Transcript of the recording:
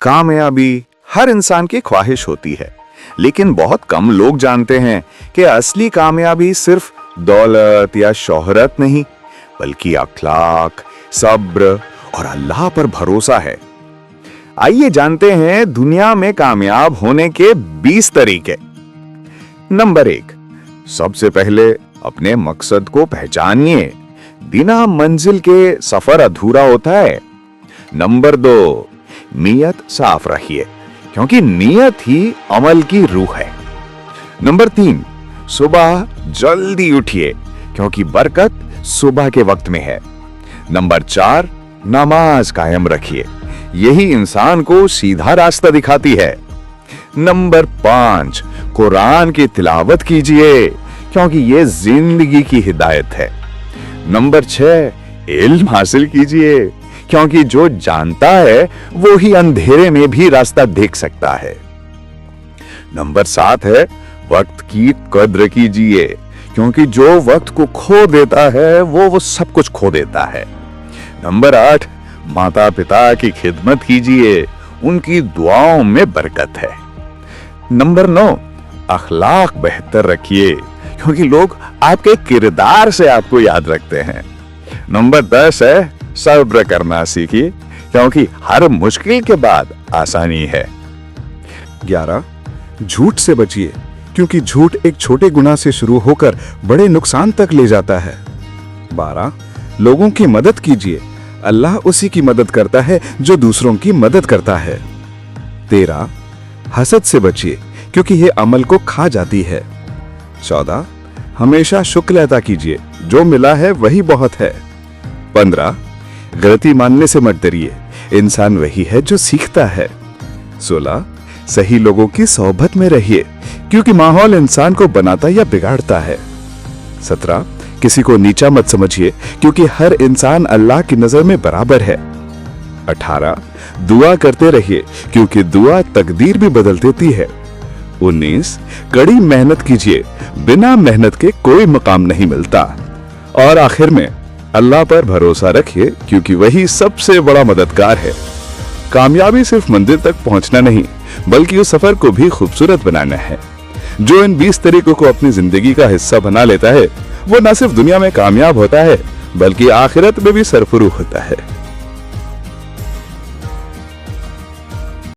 कामयाबी हर इंसान की ख्वाहिश होती है, लेकिन बहुत कम लोग जानते हैं कि असली कामयाबी सिर्फ दौलत या शोहरत नहीं, बल्कि अखलाक, सब्र और अल्लाह पर भरोसा है। आइए जानते हैं दुनिया में कामयाब होने के 20 तरीके। नंबर 1, सबसे पहले अपने मकसद को पहचानिए। बिना मंजिल के सफर अधूरा होता है। नंबर 2, नीयत साफ रखिए, क्योंकि नीयत ही अमल की रूह है। नंबर 3, सुबह जल्दी उठिए, क्योंकि बरकत सुबह के वक्त में है। नंबर 4, नमाज कायम रखिए, यही इंसान को सीधा रास्ता दिखाती है। नंबर 5, कुरान की तिलावत कीजिए, क्योंकि ये जिंदगी की हिदायत है। नंबर 6, इल्म हासिल कीजिए, क्योंकि जो जानता है वो ही अंधेरे में भी रास्ता देख सकता है। नंबर 7 है, वक्त की कद्र कीजिए, क्योंकि जो वक्त को खो देता है वो सब कुछ खो देता है। नंबर 8, माता पिता की खिदमत कीजिए, उनकी दुआओं में बरकत है। नंबर 9, अखलाक बेहतर रखिए, क्योंकि लोग आपके किरदार से आपको याद रखते हैं। नंबर 10 है, सब्र करना सीखिए, क्योंकि हर मुश्किल के बाद आसानी है। 11, झूठ से बचिए, क्योंकि झूठ एक छोटे गुनाह से शुरू होकर बड़े नुकसान तक ले जाता है। 12, लोगों की मदद कीजिए, अल्लाह उसी की मदद करता है जो दूसरों की मदद करता है। 13, हसद से बचिए, क्योंकि यह अमल को खा जाती है। 14, हमेशा शुक्र अदा कीजिए, जो मिला है वही बहुत है। 15, गलती मानने से मत डरिए, इंसान वही है जो सीखता है। 16, सही लोगों की सोहबत में रहिए, क्योंकि माहौल इंसान को बनाता या बिगाड़ता है। 17, किसी को नीचा मत समझिए, क्योंकि हर इंसान अल्लाह की नजर में बराबर है। 18, दुआ करते रहिए, क्योंकि दुआ तकदीर भी बदल देती है। 19, कड़ी मेहनत कीजिए, बिना मेहनत के कोई मकाम नहीं मिलता। और आखिर में अल्लाह पर भरोसा रखिए, क्योंकि वही सबसे बड़ा मददगार है। कामयाबी सिर्फ मंजिल तक पहुंचना नहीं, बल्कि उस सफर को भी खूबसूरत बनाना है। जो इन 20 तरीकों को अपनी जिंदगी का हिस्सा बना लेता है, वो न सिर्फ दुनिया में कामयाब होता है, बल्कि आखिरत में भी सरफरोश होता है।